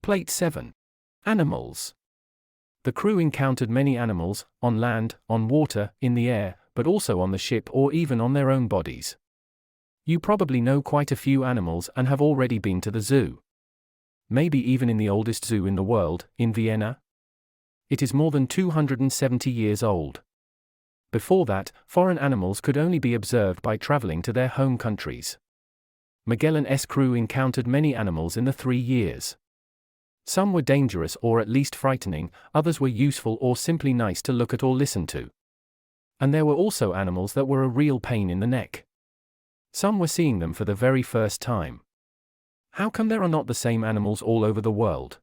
Plate 7. Animals. The crew encountered many animals, on land, on water, in the air, but also on the ship or even on their own bodies. You probably know quite a few animals and have already been to the zoo. Maybe even in the oldest zoo in the world, in Vienna. It is more than 270 years old. Before that, foreign animals could only be observed by traveling to their home countries. Magellan's crew encountered many animals in the 3 years. Some were dangerous or at least frightening, others were useful or simply nice to look at or listen to. And there were also animals that were a real pain in the neck. Some were seeing them for the very first time. How come there are not the same animals all over the world?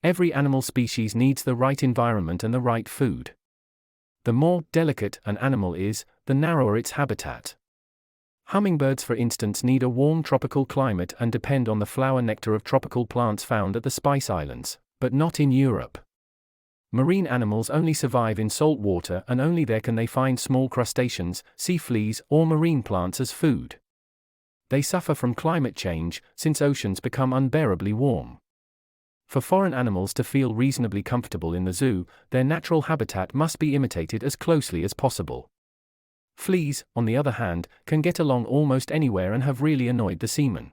Every animal species needs the right environment and the right food. The more delicate an animal is, the narrower its habitat. Hummingbirds, for instance, need a warm tropical climate and depend on the flower nectar of tropical plants found at the Spice Islands, but not in Europe. Marine animals only survive in salt water, and only there can they find small crustaceans, sea fleas, or marine plants as food. They suffer from climate change, since oceans become unbearably warm. For foreign animals to feel reasonably comfortable in the zoo, their natural habitat must be imitated as closely as possible. Fleas, on the other hand, can get along almost anywhere and have really annoyed the seamen.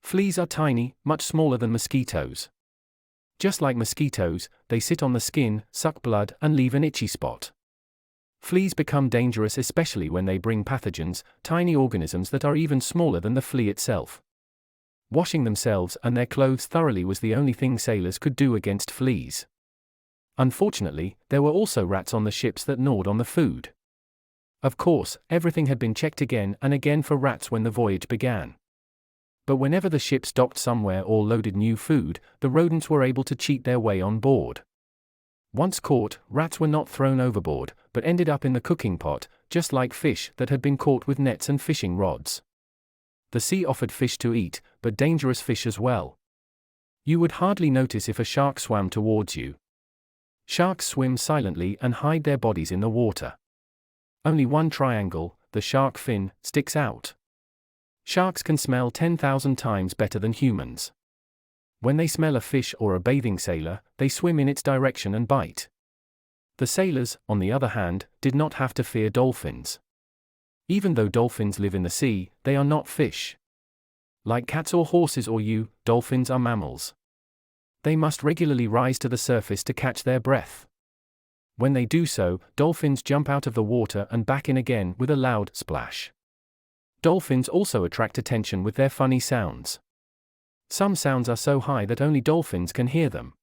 Fleas are tiny, much smaller than mosquitoes. Just like mosquitoes, they sit on the skin, suck blood, and leave an itchy spot. Fleas become dangerous especially when they bring pathogens, tiny organisms that are even smaller than the flea itself. Washing themselves and their clothes thoroughly was the only thing sailors could do against fleas. Unfortunately, there were also rats on the ships that gnawed on the food. Of course, everything had been checked again and again for rats when the voyage began. But whenever the ships docked somewhere or loaded new food, the rodents were able to cheat their way on board. Once caught, rats were not thrown overboard, but ended up in the cooking pot, just like fish that had been caught with nets and fishing rods. The sea offered fish to eat, but dangerous fish as well. You would hardly notice if a shark swam towards you. Sharks swim silently and hide their bodies in the water. Only one triangle, the shark fin, sticks out. Sharks can smell 10,000 times better than humans. When they smell a fish or a bathing sailor, they swim in its direction and bite. The sailors, on the other hand, did not have to fear dolphins. Even though dolphins live in the sea, they are not fish. Like cats or horses or you, dolphins are mammals. They must regularly rise to the surface to catch their breath. When they do so, dolphins jump out of the water and back in again with a loud splash. Dolphins also attract attention with their funny sounds. Some sounds are so high that only dolphins can hear them.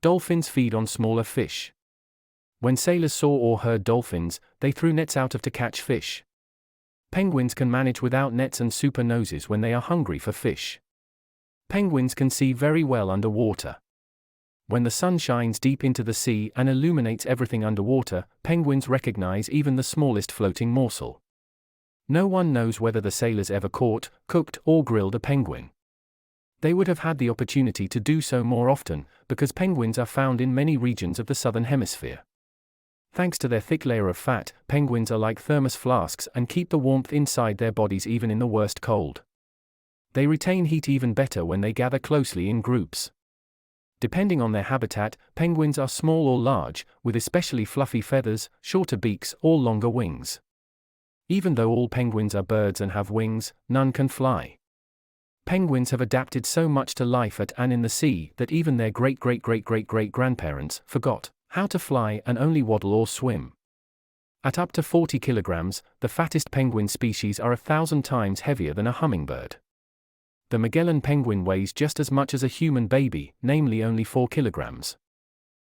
Dolphins feed on smaller fish. When sailors saw or heard dolphins, they threw nets out to catch fish. Penguins can manage without nets and super noses when they are hungry for fish. Penguins can see very well underwater. When the sun shines deep into the sea and illuminates everything underwater, penguins recognize even the smallest floating morsel. No one knows whether the sailors ever caught, cooked, or grilled a penguin. They would have had the opportunity to do so more often, because penguins are found in many regions of the southern hemisphere. Thanks to their thick layer of fat, penguins are like thermos flasks and keep the warmth inside their bodies even in the worst cold. They retain heat even better when they gather closely in groups. Depending on their habitat, penguins are small or large, with especially fluffy feathers, shorter beaks, or longer wings. Even though all penguins are birds and have wings, none can fly. Penguins have adapted so much to life at and in the sea that even their great-great-great-great-great-grandparents forgot how to fly and only waddle or swim. At up to 40 kilograms, the fattest penguin species are 1,000 times heavier than a hummingbird. The Magellan penguin weighs just as much as a human baby, namely only 4 kilograms.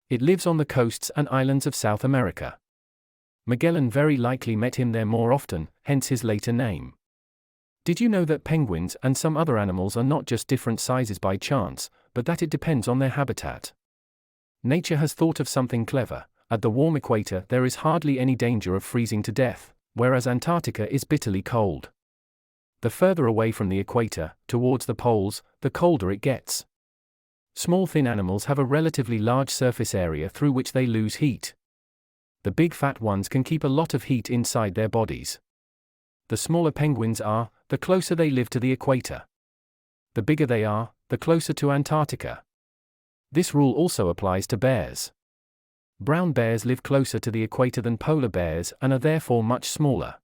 It lives on the coasts and islands of South America. Magellan very likely met him there more often, hence his later name. Did you know that penguins and some other animals are not just different sizes by chance, but that it depends on their habitat? Nature has thought of something clever. At the warm equator there is hardly any danger of freezing to death, whereas Antarctica is bitterly cold. The further away from the equator, towards the poles, the colder it gets. Small thin animals have a relatively large surface area through which they lose heat. The big fat ones can keep a lot of heat inside their bodies. The smaller penguins are, the closer they live to the equator. The bigger they are, the closer to Antarctica. This rule also applies to bears. Brown bears live closer to the equator than polar bears and are therefore much smaller.